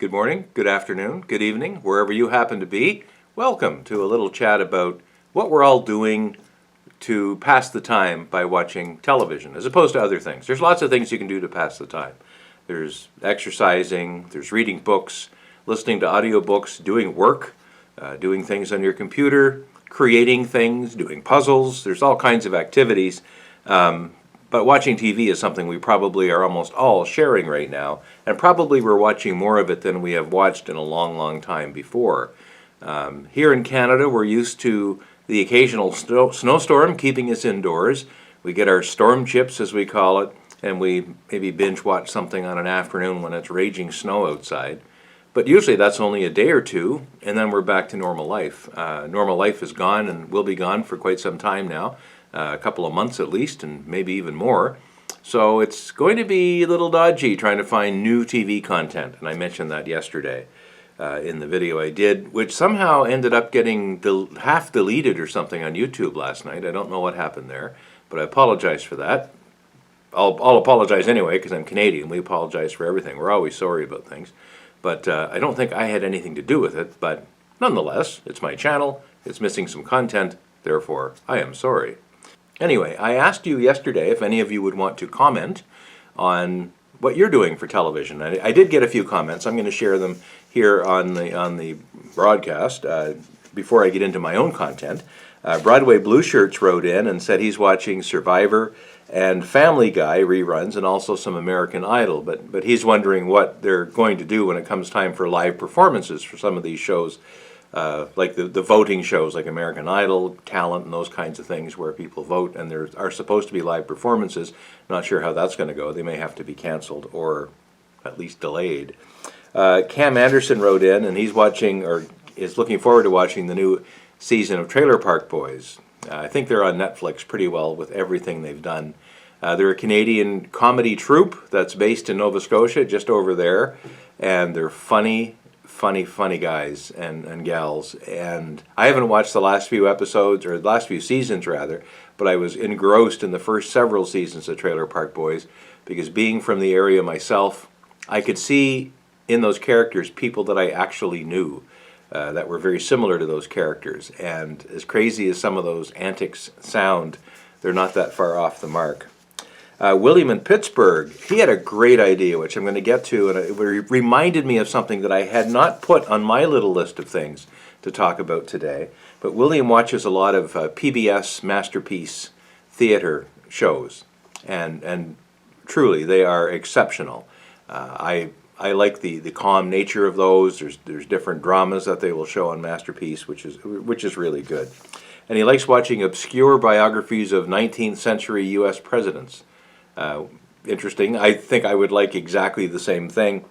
Good morning, good afternoon, good evening, wherever you happen to be. Welcome to a little chat about what we're all doing to pass the time by watching television, as opposed to other things. There's lots of things you can do to pass the time. There's exercising, there's reading books, listening to audiobooks, doing work, doing things on your computer, creating things, doing puzzles. There's all kinds of activities. But watching TV is something we probably are almost all sharing right now, and probably we're watching more of it than we have watched in a long, long time before. Here in Canada, we're used to the occasional snowstorm keeping us indoors. We get our storm chips, as we call it, and we maybe binge watch something on an afternoon when it's raging snow outside. But usually that's only a day or two, and then we're back to normal life. Normal life is gone and will be gone for quite some time now. A couple of months at least, and maybe even more. So it's going to be a little dodgy trying to find new TV content, and I mentioned that yesterday in the video I did, which somehow ended up getting half deleted or something on YouTube last night. I don't know what happened there, but I apologize for that. I'll apologize anyway because I'm Canadian. We apologize for everything. We're always sorry about things. But I don't think I had anything to do with it, but nonetheless, it's my channel. It's missing some content, therefore I am sorry. Anyway, I asked you yesterday if any of you would want to comment on what you're doing for television. I did get a few comments. I'm going to share them here on the broadcast before I get into my own content. Broadway Blue Shirts wrote in and said he's watching Survivor and Family Guy reruns and also some American Idol, but he's wondering what they're going to do when it comes time for live performances for some of these shows. Like the voting shows like American Idol, Talent, and those kinds of things where people vote and there are supposed to be live performances. Not sure how that's going to go. They may have to be canceled or at least delayed. Cam Anderson wrote in and he's watching or is looking forward to watching the new season of Trailer Park Boys. I think they're on Netflix pretty well with everything they've done. They're a Canadian comedy troupe that's based in Nova Scotia, just over there, and they're funny guys and gals. And I haven't watched the last few episodes, or the last few seasons rather, but I was engrossed in the first several seasons of Trailer Park Boys because being from the area myself, I could see in those characters people that I actually knew that were very similar to those characters. And as crazy as some of those antics sound, they're not that far off the mark. William in Pittsburgh, he had a great idea, which I'm going to get to, and it reminded me of something that I had not put on my little list of things to talk about today. But William watches a lot of PBS Masterpiece theater shows, and truly, they are exceptional. I like the calm nature of those. There's different dramas that they will show on Masterpiece, which is really good. And he likes watching obscure biographies of 19th century U.S. presidents. Interesting. I think I would like exactly the same thing.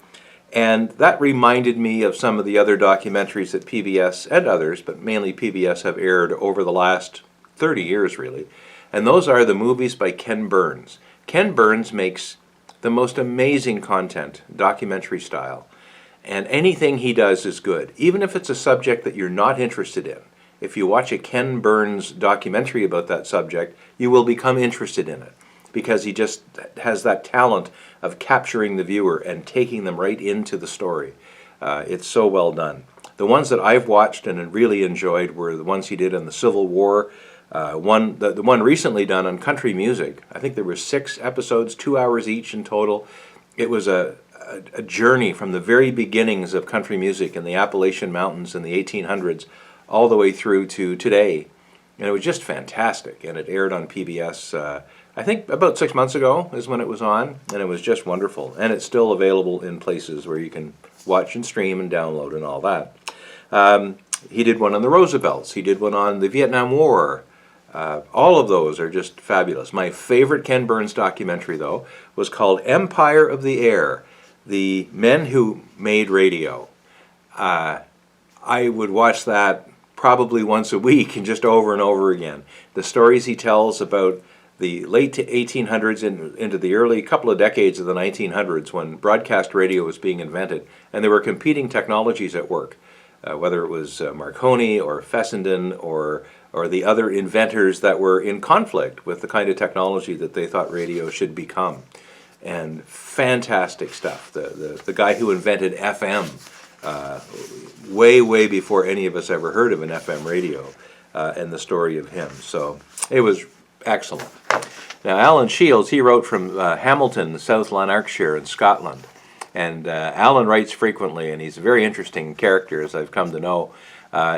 And that reminded me of some of the other documentaries that PBS and others, but mainly PBS, have aired over the last 30 years, really. And those are the movies by Ken Burns. Ken Burns makes the most amazing content, documentary style. And anything he does is good, even if it's a subject that you're not interested in. If you watch a Ken Burns documentary about that subject, you will become interested in it, because he just has that talent of capturing the viewer and taking them right into the story. It's so well done. The ones that I've watched and really enjoyed were the ones he did on the Civil War. The one recently done on country music. I think there were 6 episodes, 2 hours each in total. It was a journey from the very beginnings of country music in the Appalachian Mountains in the 1800s all the way through to today. And it was just fantastic. And it aired on PBS I think about 6 months ago is when it was on, and it was just wonderful. And it's still available in places where you can watch and stream and download and all that. He did one on the Roosevelts. He did one on the Vietnam War. All of those are just fabulous. My favorite Ken Burns documentary, though, was called Empire of the Air, The Men Who Made Radio. I would watch that probably once a week and just over and over again. The stories he tells about the late 1800s into the early couple of decades of the 1900s when broadcast radio was being invented, and there were competing technologies at work, whether it was Marconi or Fessenden or the other inventors that were in conflict with the kind of technology that they thought radio should become. and fantastic stuff. The guy who invented FM, way before any of us ever heard of an FM radio, and the story of him. So it was excellent. Now, Alan Shields, he wrote from Hamilton, South Lanarkshire in Scotland. And Alan writes frequently, and he's a very interesting character, as I've come to know.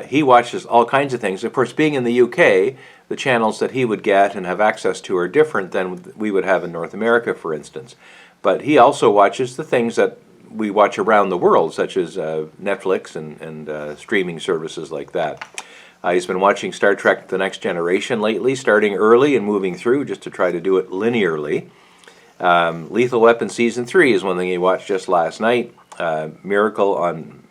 He watches all kinds of things. Of course, being in the UK, the channels that he would get and have access to are different than we would have in North America, for instance. But he also watches the things that we watch around the world, such as Netflix and streaming services like that. He's been watching Star Trek The Next Generation lately, starting early and moving through just to try to do it linearly. Lethal Weapon Season 3 is one thing he watched just last night. Miracle on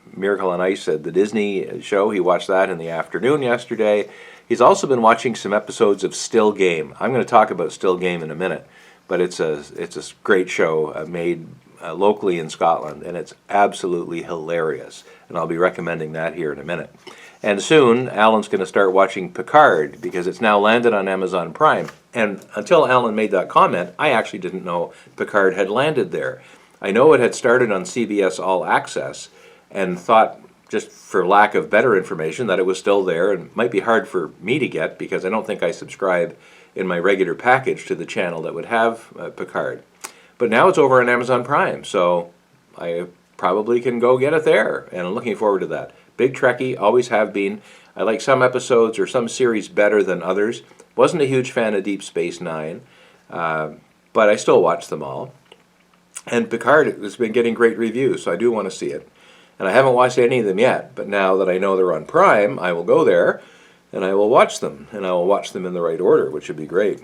Ice, the Disney show, he watched that in the afternoon yesterday. He's also been watching some episodes of Still Game. I'm going to talk about Still Game in a minute, but it's a great show made locally in Scotland, and it's absolutely hilarious. And I'll be recommending that here in a minute. And soon, Alan's going to start watching Picard, because it's now landed on Amazon Prime. And until Alan made that comment, I actually didn't know Picard had landed there. I know it had started on CBS All Access, and thought, just for lack of better information, that it was still there, and might be hard for me to get, because I don't think I subscribe in my regular package to the channel that would have Picard. But now it's over on Amazon Prime, so I probably can go get it there, and I'm looking forward to that. Big Trekkie, always have been. I like some episodes or some series better than others. Wasn't a huge fan of Deep Space Nine, but I still watch them all. And Picard has been getting great reviews, so I do want to see it. And I haven't watched any of them yet, but now that I know they're on Prime, I will go there and I will watch them. And I will watch them in the right order, which would be great.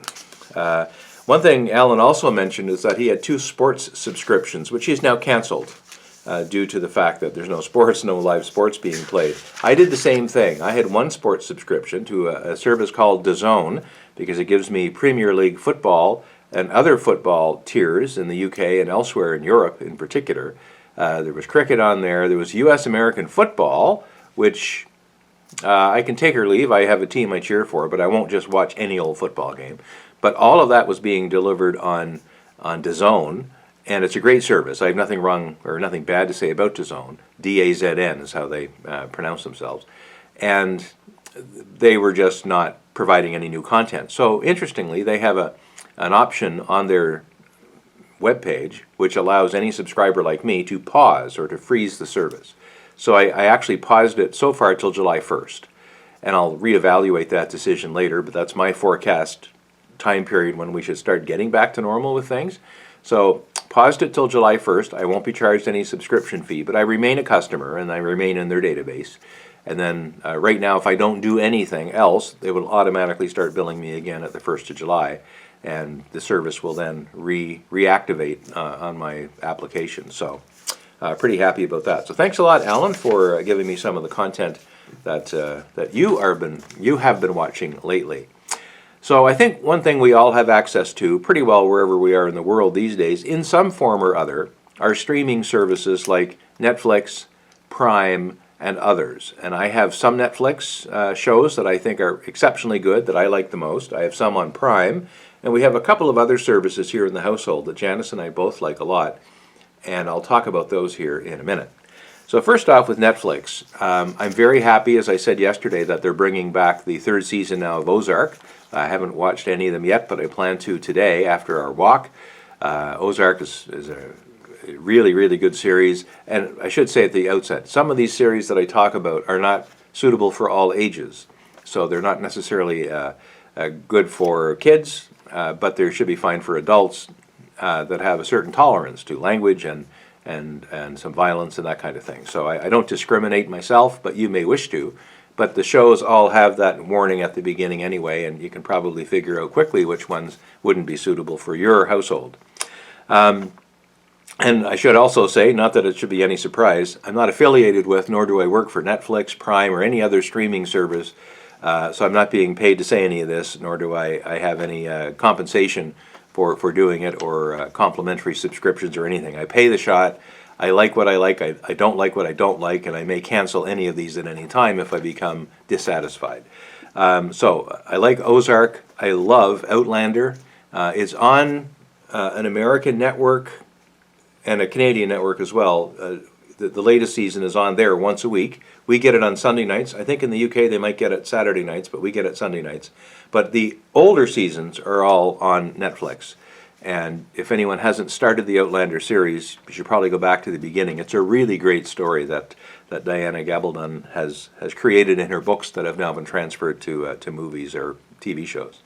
One thing Alan also mentioned is that he had 2 sports subscriptions, which he's now canceled. Due to the fact that there's no sports, no live sports being played. I did the same thing. I had 1 sports subscription to a service called Dezone, because it gives me Premier League football and other football tiers in the UK and elsewhere in Europe in particular. There was cricket on there. There was U.S. American football, which I can take or leave. I have a team I cheer for, but I won't just watch any old football game. But all of that was being delivered on Dezone. And it's a great service. I have nothing wrong or nothing bad to say about Dezone. D-A-Z-N is how they pronounce themselves. And they were just not providing any new content. So interestingly, they have an option on their webpage which allows any subscriber like me to pause or to freeze the service. So I actually paused it so far till July 1st. And I'll reevaluate that decision later, but that's my forecast time period when we should start getting back to normal with things. So paused it till July 1st. I won't be charged any subscription fee, but I remain a customer and I remain in their database. And then right now, if I don't do anything else, they will automatically start billing me again at the 1st of July. And the service will then reactivate on my application. So pretty happy about that. So thanks a lot, Alan, for giving me some of the content that you have been watching lately. So I think one thing we all have access to pretty well wherever we are in the world these days, in some form or other, are streaming services like Netflix, Prime, and others. And I have some Netflix shows that I think are exceptionally good, that I like the most. I have some on Prime, and we have a couple of other services here in the household that Janice and I both like a lot, and I'll talk about those here in a minute. So first off with Netflix, I'm very happy, as I said yesterday, that they're bringing back the 3rd season now of Ozark. I haven't watched any of them yet, but I plan to today after our walk. Ozark is a really, really good series. And I should say at the outset, some of these series that I talk about are not suitable for all ages. So they're not necessarily good for kids, but they should be fine for adults that have a certain tolerance to language and some violence and that kind of thing. So I don't discriminate myself, but you may wish to. But the shows all have that warning at the beginning anyway, and you can probably figure out quickly which ones wouldn't be suitable for your household. And I should also say, not that it should be any surprise, I'm not affiliated with, nor do I work for Netflix, Prime, or any other streaming service, so I'm not being paid to say any of this, nor do I have any compensation for doing it, or complimentary subscriptions or anything. I pay the shot. I like what I like, I don't like what I don't like, and I may cancel any of these at any time if I become dissatisfied. So I like Ozark. I love Outlander. It's on an American network and a Canadian network as well. The latest season is on there once a week. We get it on Sunday nights. I think in the UK they might get it Saturday nights, but we get it Sunday nights. But the older seasons are all on Netflix. And if anyone hasn't started the Outlander series, you should probably go back to the beginning. It's a really great story that Diana Gabaldon has created in her books that have now been transferred to movies or TV shows.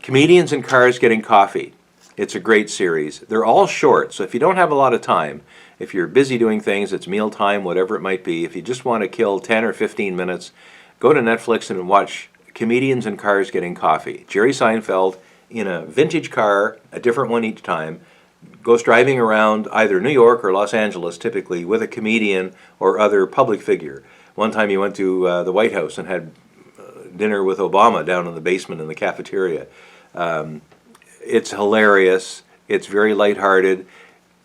Comedians in Cars Getting Coffee. It's a great series. They're all short, so if you don't have a lot of time, if you're busy doing things, it's mealtime, whatever it might be, if you just want to kill 10 or 15 minutes, go to Netflix and watch Comedians in Cars Getting Coffee. Jerry Seinfeld, in a vintage car, a different one each time, goes driving around either New York or Los Angeles, typically, with a comedian or other public figure. One time he went to the White House and had dinner with Obama down in the basement in the cafeteria. It's hilarious. It's very lighthearted.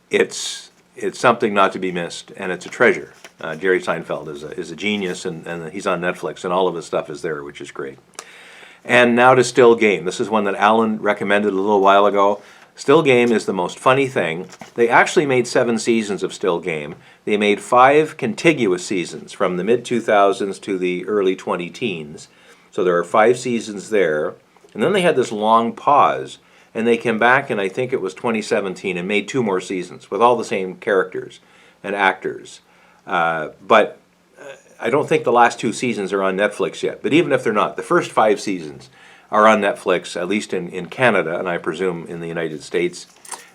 It's something not to be missed, and it's a treasure. Jerry Seinfeld is a genius, and he's on Netflix, and all of his stuff is there, which is great. And now to Still Game. This is one that Alan recommended a little while ago. Still Game is the most funny thing. They actually made 7 seasons of Still Game. They made 5 contiguous seasons from the mid-2000s to the early 20-teens. So there are 5 seasons there. And then they had this long pause. And they came back in, I think it was 2017, and made 2 more seasons with all the same characters and actors. But I don't think the last 2 seasons are on Netflix yet. But even if they're not, the first 5 seasons are on Netflix, at least in Canada, and I presume in the United States.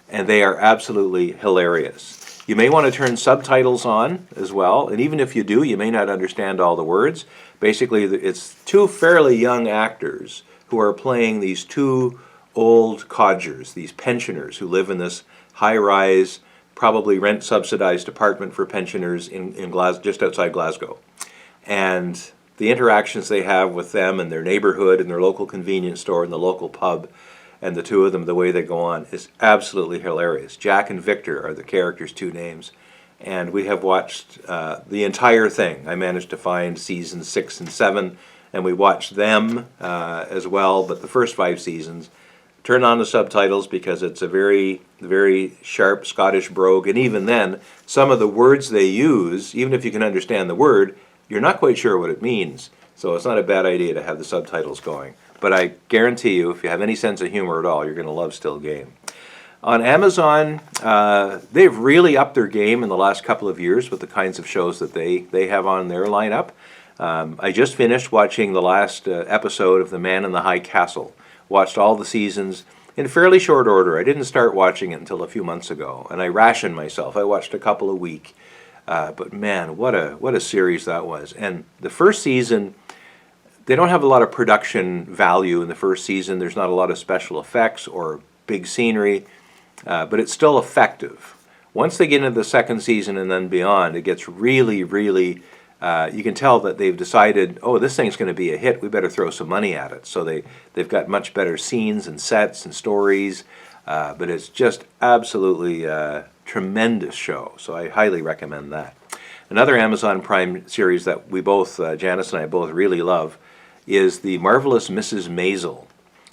And they are absolutely hilarious. You may want to turn subtitles on as well. And even if you do, you may not understand all the words. Basically, it's 2 fairly young actors who are playing these 2 old codgers, these pensioners who live in this high-rise, probably rent-subsidized apartment for pensioners in just outside Glasgow. And the interactions they have with them and their neighborhood and their local convenience store and the local pub, and the 2 of them, the way they go on, is absolutely hilarious. Jack and Victor are the characters' 2 names. And we have watched the entire thing. I managed to find seasons 6 and 7, and we watched them as well, but the first 5 seasons. Turn on the subtitles because it's a very, very sharp Scottish brogue, and even then, some of the words they use, even if you can understand the word, you're not quite sure what it means. So it's not a bad idea to have the subtitles going. But I guarantee you, if you have any sense of humor at all, you're going to love Still Game. On Amazon, they've really upped their game in the last couple of years with the kinds of shows that they have on their lineup. I just finished watching the last episode of The Man in the High Castle. Watched all the seasons in fairly short order. I didn't start watching it until a few months ago, and I rationed myself. I watched a couple a week. But man, what a series that was. And the first season, they don't have a lot of production value in the first season. There's not a lot of special effects or big scenery, but it's still effective. Once they get into the second season and then beyond, it gets really, really, you can tell that they've decided, oh, this thing's going to be a hit, we better throw some money at it. So they've got much better scenes and sets and stories, but it's just absolutely tremendous show. So I highly recommend that. Another Amazon Prime series that we both, Janice and I both really love, is the Marvelous Mrs Maisel,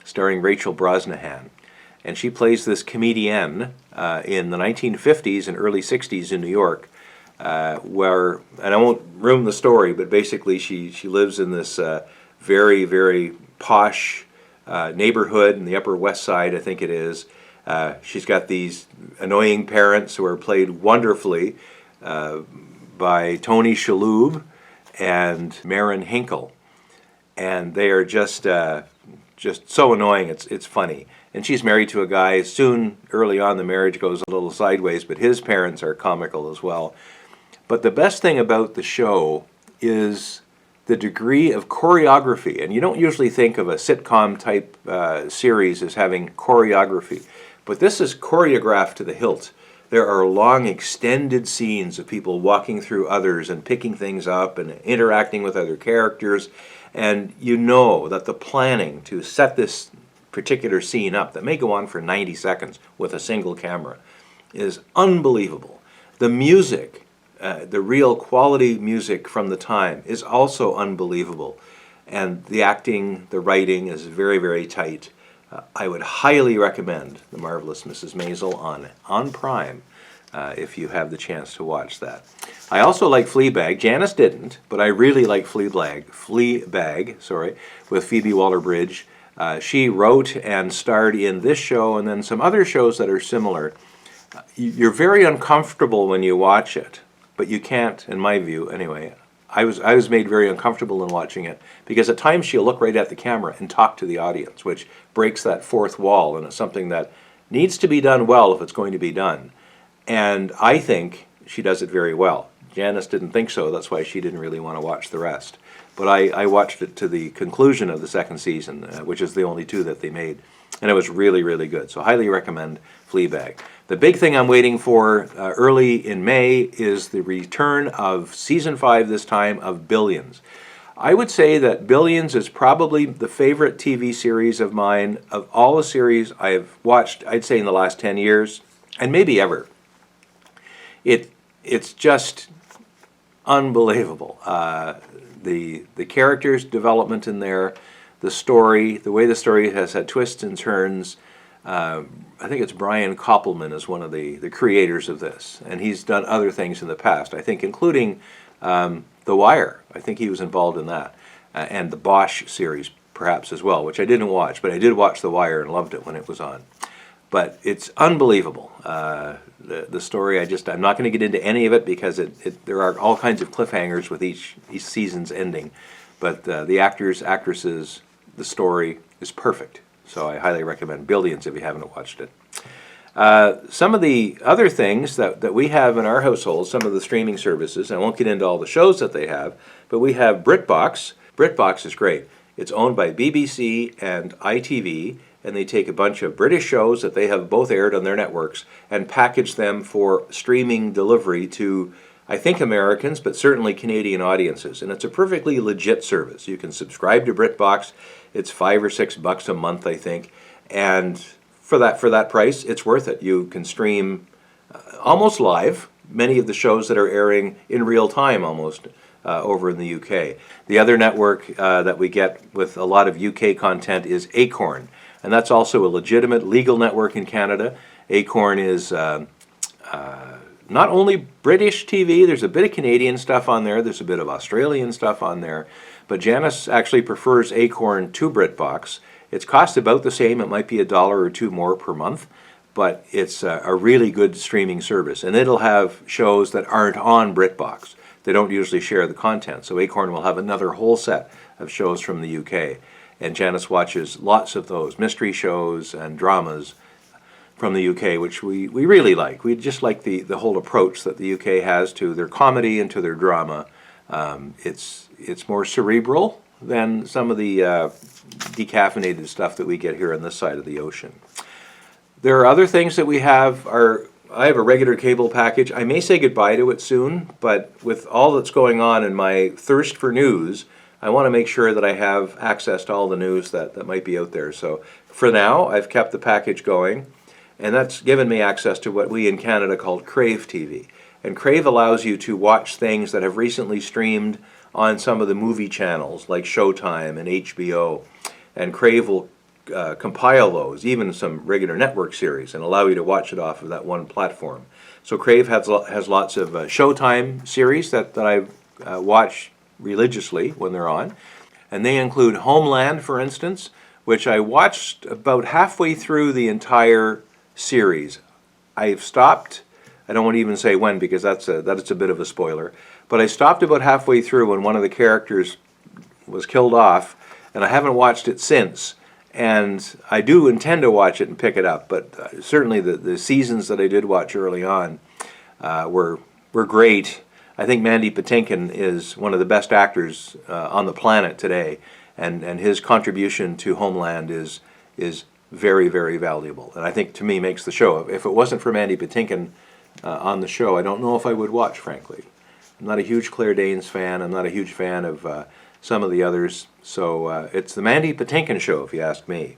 starring Rachel Brosnahan. And she plays this comedienne in the 1950s and early 60s in New York, where, and I won't ruin the story, but basically she lives in this very, very posh neighborhood in the Upper West Side, I think it is. She's got these annoying parents who are played wonderfully by Tony Shalhoub and Maren Hinkle, and they are just so annoying. It's funny. And she's married to a guy. Soon, early on, the marriage goes a little sideways, but his parents are comical as well. But the best thing about the show is the degree of choreography. And you don't usually think of a sitcom type series as having choreography, but this is choreographed to the hilt. There are long extended scenes of people walking through others and picking things up and interacting with other characters. And you know that the planning to set this particular scene up, that may go on for 90 seconds with a single camera, is unbelievable. The music, the real quality music from the time, is also unbelievable. And the acting, the writing is very, very tight. I would highly recommend The Marvelous Mrs. Maisel on Prime if you have the chance to watch that. I also like Fleabag. Janice didn't, but I really like Fleabag, with Phoebe Waller-Bridge. She wrote and starred in this show and then some other shows that are similar. You're very uncomfortable when you watch it, but you can't, in my view anyway. I was made very uncomfortable in watching it because at times she'll look right at the camera and talk to the audience, which breaks that fourth wall, and it's something that needs to be done well if it's going to be done. And I think she does it very well. Janice didn't think so, that's why she didn't really want to watch the rest. But I watched it to the conclusion of the second season, which is the only 2 that they made, and it was really, really good. So highly recommend Fleabag. The big thing I'm waiting for early in May is the return of Season 5 this time of Billions. I would say that Billions is probably the favorite TV series of mine of all the series I've watched, I'd say in the last 10 years, and maybe ever. It's just unbelievable. The characters' development in there, the story, the way the story has had twists and turns. I think it's Brian Koppelman is one of the creators of this, and he's done other things in the past, I think, including The Wire. I think he was involved in that, and the Bosch series perhaps as well, which I didn't watch, but I did watch The Wire and loved it when it was on. But it's unbelievable. The story, I'm not going to get into any of it because there are all kinds of cliffhangers with each season's ending. But the actors, actresses, the story is perfect. So I highly recommend Billions if you haven't watched it. Some of the other things that we have in our household, some of the streaming services, I won't get into all the shows that they have, but we have BritBox. BritBox is great. It's owned by BBC and ITV, and they take a bunch of British shows that they have both aired on their networks and package them for streaming delivery to, I think, Americans, but certainly Canadian audiences. And it's a perfectly legit service. You can subscribe to BritBox. It's $5 or $6 a month, I think. And for that price, it's worth it. You can stream almost live many of the shows that are airing in real time almost over in the UK. The other network that we get with a lot of UK content is Acorn. And that's also a legitimate legal network in Canada. Acorn is not only British TV, there's a bit of Canadian stuff on there, there's a bit of Australian stuff on there, but Janice actually prefers Acorn to BritBox. It's cost about the same, it might be $1 or $2 more per month, but it's a really good streaming service. And it'll have shows that aren't on BritBox. They don't usually share the content, so Acorn will have another whole set of shows from the UK. And Janice watches lots of those mystery shows and dramas from the UK, which we really like. We just like the whole approach that the UK has to their comedy and to their drama. It's more cerebral than some of the decaffeinated stuff that we get here on this side of the ocean. There are other things that we have. I have a regular cable package. I may say goodbye to it soon, but with all that's going on and my thirst for news, I want to make sure that I have access to all the news that might be out there. So for now, I've kept the package going, and that's given me access to what we in Canada call Crave TV. And Crave allows you to watch things that have recently streamed on some of the movie channels like Showtime and HBO. And Crave will compile those, even some regular network series, and allow you to watch it off of that one platform. So Crave has lots of Showtime series that I watch religiously when they're on, and they include Homeland, for instance, which I watched about halfway through the entire series. I've stopped. I don't want to even say when because that's a bit of a spoiler, but I stopped about halfway through when one of the characters was killed off, and I haven't watched it since. And I do intend to watch it and pick it up, but certainly the seasons that I did watch early on were great. I think Mandy Patinkin is one of the best actors on the planet today, and his contribution to Homeland is very, very valuable. And I think, to me, makes the show. If it wasn't for Mandy Patinkin on the show, I don't know if I would watch, frankly. I'm not a huge Claire Danes fan. I'm not a huge fan of some of the others. So it's the Mandy Patinkin show, if you ask me.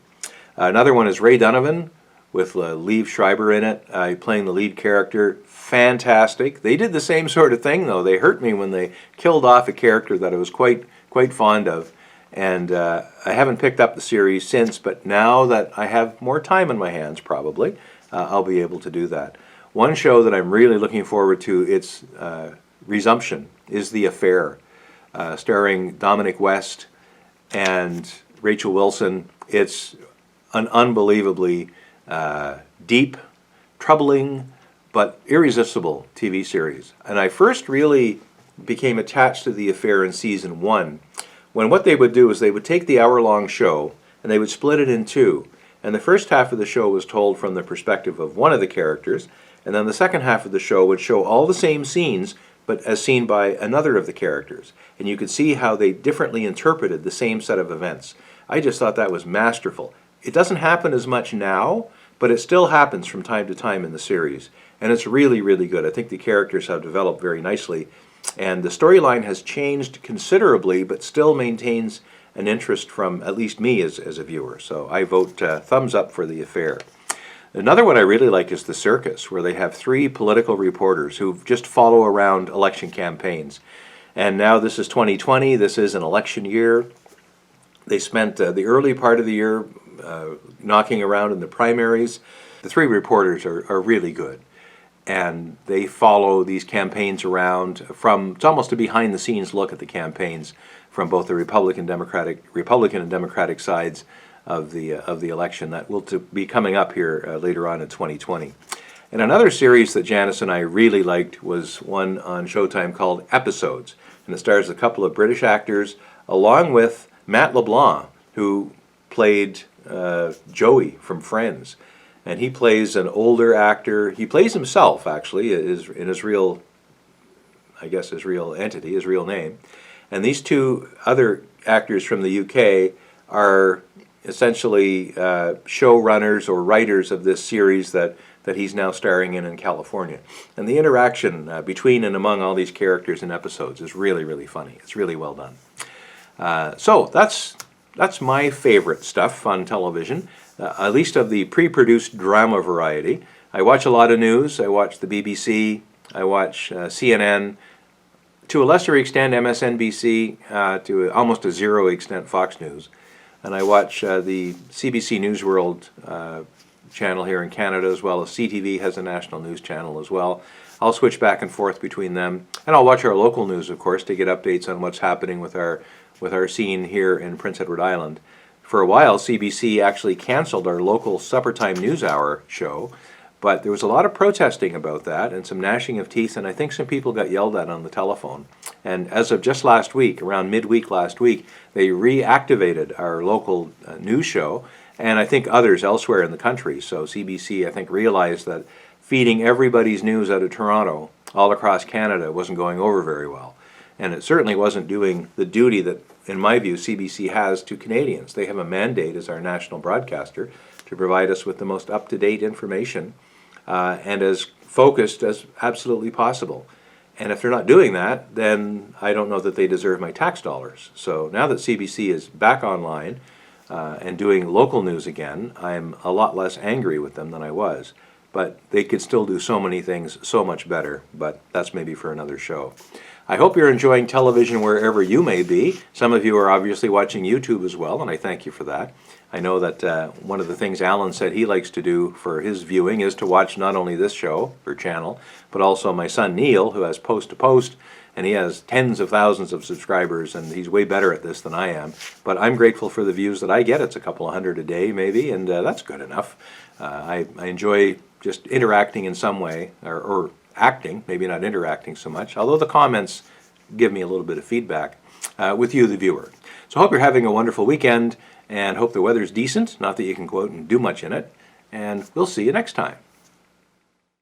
Another one is Ray Donovan with Liev Schreiber in it, playing the lead character. Fantastic. They did the same sort of thing, though. They hurt me when they killed off a character that I was quite fond of, And I haven't picked up the series since, but now that I have more time on my hands, probably, I'll be able to do that. One show that I'm really looking forward to, its resumption, is The Affair, starring Dominic West and Rachel Wilson. It's an unbelievably deep, troubling, but irresistible TV series. And I first really became attached to The Affair in season 1, when what they would do is they would take the hour-long show and they would split it in two. And the first half of the show was told from the perspective of one of the characters, and then the second half of the show would show all the same scenes, but as seen by another of the characters. And you could see how they differently interpreted the same set of events. I just thought that was masterful. It doesn't happen as much now, but it still happens from time to time in the series. And it's really, really good. I think the characters have developed very nicely. And the storyline has changed considerably, but still maintains an interest from at least me as a viewer. So I vote thumbs up for The Affair. Another one I really like is The Circus, where they have 3 political reporters who just follow around election campaigns. And now this is 2020, this is an election year. They spent the early part of the year knocking around in the primaries. The 3 reporters are really good. And they follow these campaigns around it's almost a behind-the-scenes look at the campaigns from both the Republican and Democratic sides of the election that will be coming up here later on in 2020. And another series that Janice and I really liked was one on Showtime called Episodes, and it stars a couple of British actors along with Matt LeBlanc, who played Joey from Friends. And he plays an older actor. He plays himself, actually, in his real, his real entity, his real name. And these 2 other actors from the UK are essentially showrunners or writers of this series that he's now starring in California. And the interaction between and among all these characters and episodes is really, really funny. It's really well done. So that's my favorite stuff on television. At least of the pre-produced drama variety. I watch a lot of news. I watch the BBC. I watch CNN. To a lesser extent, MSNBC. To almost a zero extent, Fox News. And I watch the CBC News World channel here in Canada, as well as CTV has a national news channel as well. I'll switch back and forth between them. And I'll watch our local news, of course, to get updates on what's happening with our scene here in Prince Edward Island. For a while, CBC actually canceled our local suppertime news hour show, but there was a lot of protesting about that and some gnashing of teeth, and I think some people got yelled at on the telephone. And as of just last week, around midweek last week, they reactivated our local news show, and I think others elsewhere in the country. So CBC, I think, realized that feeding everybody's news out of Toronto all across Canada wasn't going over very well. And it certainly wasn't doing the duty that, in my view, CBC has to Canadians. They have a mandate as our national broadcaster to provide us with the most up-to-date information and as focused as absolutely possible. And if they're not doing that, then I don't know that they deserve my tax dollars. So now that CBC is back online and doing local news again, I'm a lot less angry with them than I was. But they could still do so many things so much better, but that's maybe for another show. I hope you're enjoying television wherever you may be. Some of you are obviously watching YouTube as well, and I thank you for that. I know that one of the things Alan said he likes to do for his viewing is to watch not only this show or channel, but also my son Neil, who has Post to Post, and he has tens of thousands of subscribers, and he's way better at this than I am. But I'm grateful for the views that I get. It's a couple of hundred a day maybe, and that's good enough. I enjoy just interacting in some way, or acting, maybe not interacting so much, although the comments give me a little bit of feedback with you, the viewer. So I hope you're having a wonderful weekend, and hope the weather's decent, not that you can go out and do much in it, and we'll see you next time.